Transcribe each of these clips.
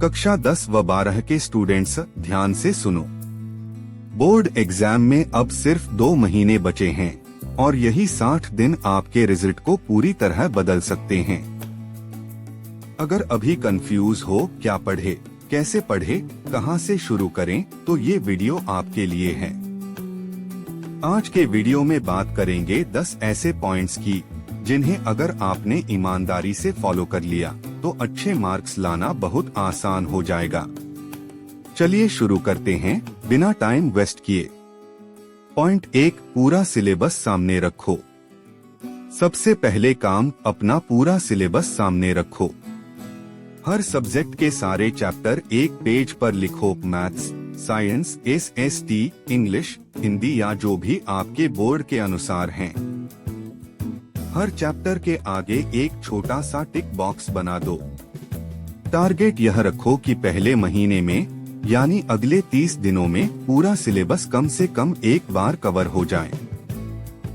कक्षा 10 व 12 के स्टूडेंट्स ध्यान से सुनो। बोर्ड एग्जाम में अब सिर्फ 2 महीने बचे हैं और यही 60 दिन आपके रिजल्ट को पूरी तरह बदल सकते हैं। अगर अभी कंफ्यूज हो क्या पढ़े, कैसे पढ़े, कहां से शुरू करें, तो ये वीडियो आपके लिए है। आज के वीडियो में बात करेंगे 10 ऐसे पॉइंट्स की जिन्हें अगर आपने ईमानदारी से फॉलो कर लिया तो अच्छे मार्क्स लाना बहुत आसान हो जाएगा। चलिए शुरू करते हैं बिना टाइम वेस्ट किए। पॉइंट 1, पूरा सिलेबस सामने रखो। सबसे पहले काम अपना पूरा सिलेबस सामने रखो। हर सब्जेक्ट के सारे चैप्टर एक पेज पर लिखो। Maths, science, SST, English, Hindi या जो भी आपके बोर्ड के अनुसार हैं। हर चैप्टर के आगे एक छोटा सा टिक बॉक्स बना दो। टारगेट यह रखो कि पहले महीने में यानी अगले 30 दिनों में पूरा सिलेबस कम से कम एक बार कवर हो जाए।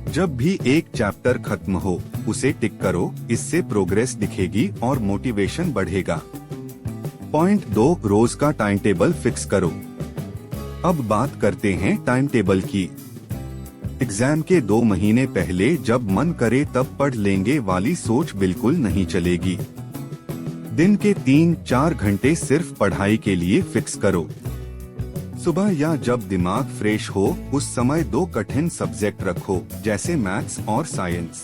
जब भी एक चैप्टर खत्म हो उसे टिक करो, इससे प्रोग्रेस दिखेगी और मोटिवेशन बढ़ेगा। पॉइंट 2, रोज का टाइम टेबल फिक्स करो। अब बात करते हैं टाइम टेबल की। एग्जाम के 2 महीने पहले जब मन करे तब पढ़ लेंगे वाली सोच बिल्कुल नहीं चलेगी। दिन के 3-4 घंटे सिर्फ पढ़ाई के लिए फिक्स करो। सुबह या जब दिमाग फ्रेश हो उस समय 2 कठिन सब्जेक्ट रखो, जैसे मैथ्स और साइंस।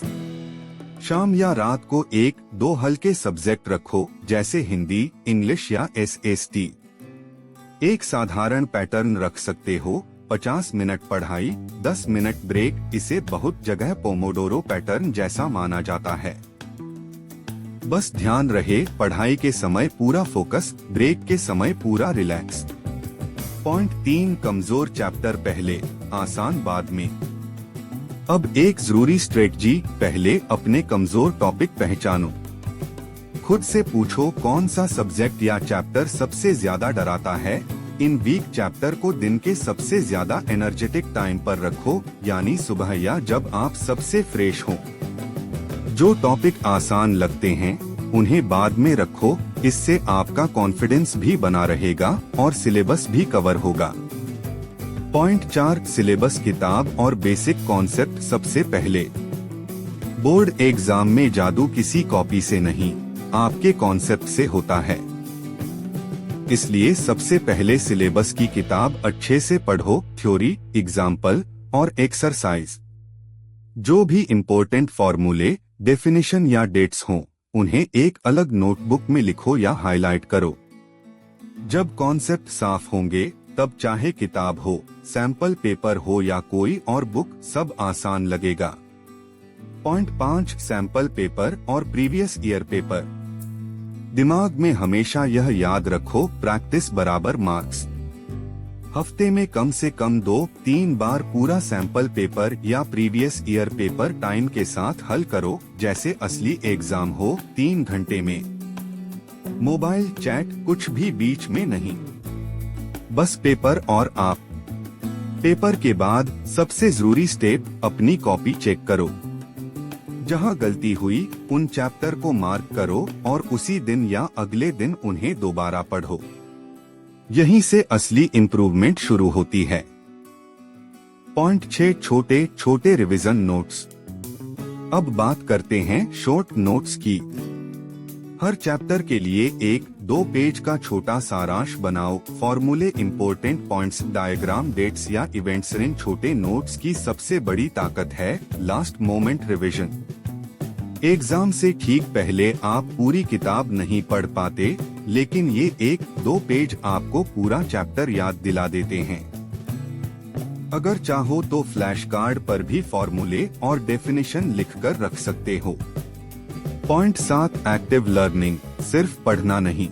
शाम या रात को 1-2 हल्के सब्जेक्ट रखो, जैसे हिंदी, इंग्लिश या SST। एक साधारण पैटर्न रख सकते हो, 50 मिनट पढ़ाई, 10 मिनट ब्रेक। इसे बहुत जगह पोमोडोरो पैटर्न जैसा माना जाता है। बस ध्यान रहे, पढ़ाई के समय पूरा फोकस, ब्रेक के समय पूरा रिलैक्स। पॉइंट 3, कमजोर चैप्टर पहले, आसान बाद में। अब एक जरूरी स्ट्रेटजी, पहले अपने कमजोर टॉपिक पहचानो। खुद से पूछो कौन सा सब्जेक्ट या चैप्टर सबसे ज्यादा डराता है। इन वीक चैप्टर को दिन के सबसे ज्यादा एनर्जेटिक टाइम पर रखो, यानी सुबह या जब आप सबसे फ्रेश हो। जो टॉपिक आसान लगते हैं उन्हें बाद में रखो, इससे आपका कॉन्फिडेंस भी बना रहेगा और सिलेबस भी कवर होगा। पॉइंट 4, सिलेबस, किताब और बेसिक कॉन्सेप्ट सबसे पहले। बोर्ड एग्जाम में जादू किसी कॉपी से नहीं, आपके कॉन्सेप्ट से होता है। इसलिए सबसे पहले सिलेबस की किताब अच्छे से पढ़ो। थ्योरी, एग्जाम्पल और एक्सरसाइज। जो भी इम्पोर्टेंट फॉर्मूले, डेफिनेशन या डेट्स हों, उन्हें एक अलग नोटबुक में लिखो या हाईलाइट करो। जब कॉन्सेप्ट साफ होंगे तब चाहे किताब हो, सैंपल पेपर हो या कोई और बुक, सब आसान लगेगा। पॉइंट 5, सैंपल पेपर और प्रीवियस ईयर पेपर। दिमाग में हमेशा यह याद रखो, प्रैक्टिस बराबर मार्क्स। हफ्ते में कम से कम 2-3 बार पूरा सैंपल पेपर या प्रीवियस ईयर पेपर टाइम के साथ हल करो, जैसे असली एग्जाम हो 3 घंटे में। मोबाइल चैट कुछ भी बीच में नहीं, बस पेपर और आप। पेपर के बाद सबसे जरूरी स्टेप, अपनी कॉपी चेक करो। जहां गलती हुई उन चैप्टर को मार्क करो और उसी दिन या अगले दिन उन्हें दोबारा पढ़ो। यहीं से असली इम्प्रूवमेंट शुरू होती है। पॉइंट 6, छोटे छोटे रिवीजन नोट्स। अब बात करते हैं शॉर्ट नोट्स की। हर चैप्टर के लिए 1-2 पेज का छोटा सारांश बनाओ। फॉर्मूले, इम्पोर्टेंट पॉइंट्स, डायग्राम, डेट्स या इवेंट्स। इन छोटे नोट्स की सबसे बड़ी ताकत है लास्ट मोमेंट रिवीजन। एग्जाम से ठीक पहले आप पूरी किताब नहीं पढ़ पाते, लेकिन ये 1-2 पेज आपको पूरा चैप्टर याद दिला देते हैं। अगर चाहो तो फ्लैश कार्ड पर भी फॉर्मूले और डेफिनेशन लिखकर रख सकते हो। पॉइंट 7, एक्टिव लर्निंग, सिर्फ पढ़ना नहीं।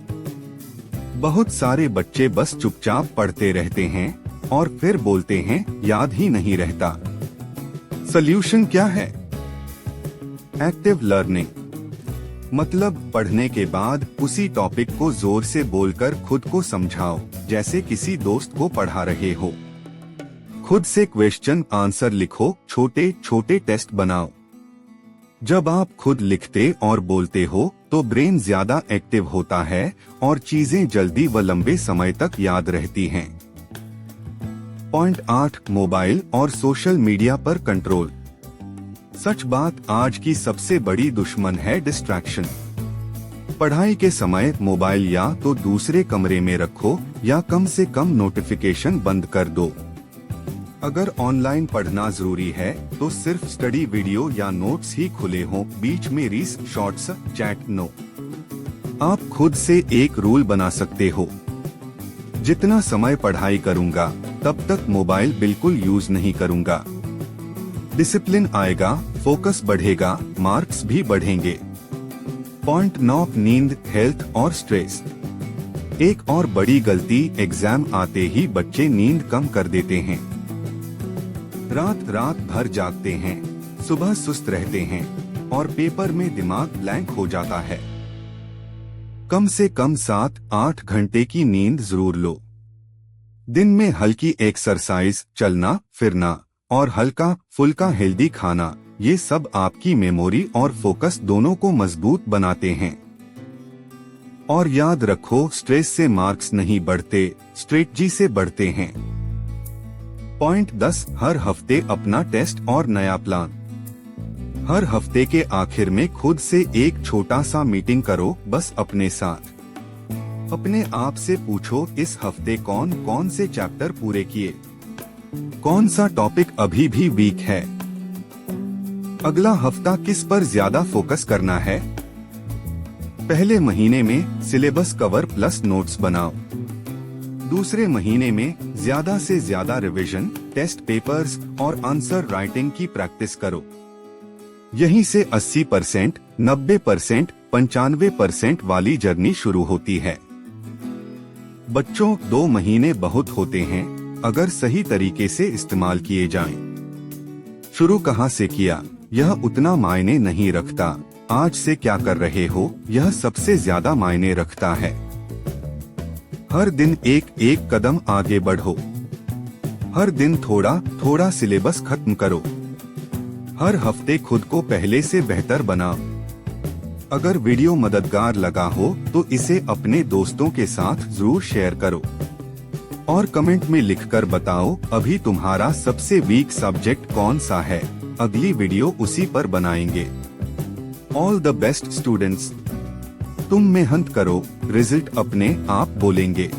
बहुत सारे बच्चे बस चुपचाप पढ़ते रहते हैं और फिर बोलते हैं याद ही नहीं रहता। सॉल्यूशन क्या है? एक्टिव लर्निंग मतलब पढ़ने के बाद उसी टॉपिक को जोर से बोलकर खुद को समझाओ, जैसे किसी दोस्त को पढ़ा रहे हो। खुद से क्वेश्चन आंसर लिखो, छोटे छोटे टेस्ट बनाओ। जब आप खुद लिखते और बोलते हो तो ब्रेन ज्यादा एक्टिव होता है और चीजें जल्दी व लंबे समय तक याद रहती हैं। पॉइंट 8, मोबाइल और सोशल मीडिया पर कंट्रोल। सच बात, आज की सबसे बड़ी दुश्मन है डिस्ट्रैक्शन। पढ़ाई के समय मोबाइल या तो दूसरे कमरे में रखो या कम से कम नोटिफिकेशन बंद कर दो। अगर ऑनलाइन पढ़ना जरूरी है तो सिर्फ स्टडी वीडियो या नोट्स ही खुले हों, बीच में रील्स, शॉर्ट्स, चैट नो। आप खुद से एक रूल बना सकते हो, जितना समय पढ़ाई करूंगा तब तक मोबाइल बिल्कुल यूज नहीं करूंगा। डिसिप्लिन आएगा, फोकस बढ़ेगा, मार्क्स भी बढ़ेंगे। पॉइंट 9, नींद, हेल्थ और स्ट्रेस। एक और बड़ी गलती, एग्जाम आते ही बच्चे नींद कम कर देते हैं। रात भर जागते हैं, सुबह सुस्त रहते हैं और पेपर में दिमाग ब्लैंक हो जाता है। कम से कम 7-8 घंटे की नींद जरूर लो। दिन में हल्की एक्सरसाइज, चलना फिरना और हल्का फुल्का हेल्दी खाना, ये सब आपकी मेमोरी और फोकस दोनों को मजबूत बनाते हैं। और याद रखो, स्ट्रेस से मार्क्स नहीं बढ़ते, स्ट्रेटजी से बढ़ते हैं। पॉइंट 10, हर हफ्ते अपना टेस्ट और नया प्लान। हर हफ्ते के आखिर में खुद से एक छोटा सा मीटिंग करो, बस अपने साथ। अपने आप से पूछो, इस हफ्ते कौन कौन से चैप्टर पूरे किए, कौन सा टॉपिक अभी भी वीक है, अगला हफ्ता किस पर ज्यादा फोकस करना है। पहले महीने में सिलेबस कवर प्लस नोट्स बनाओ। दूसरे महीने में ज्यादा से ज्यादा रिवीजन, टेस्ट पेपर्स और आंसर राइटिंग की प्रैक्टिस करो। यहीं से 80%, 90%, 95% वाली जर्नी शुरू होती है। बच्चों, 2 महीने बहुत होते हैं अगर सही तरीके से इस्तेमाल किए जाएं। शुरू कहाँ से किया यह उतना मायने नहीं रखता, आज से क्या कर रहे हो यह सबसे ज्यादा मायने रखता है। हर दिन एक एक कदम आगे बढ़ो। हर दिन थोड़ा थोड़ा सिलेबस खत्म करो। हर हफ्ते खुद को पहले से बेहतर बनाओ। अगर वीडियो मददगार लगा हो तो इसे अपने दोस्तों के साथ जरूर शेयर करो और कमेंट में लिखकर बताओ अभी तुम्हारा सबसे वीक सब्जेक्ट कौन सा है। अगली वीडियो उसी पर बनाएंगे। All the best students. तुम मेहनत करो, रिजल्ट अपने आप बोलेंगे।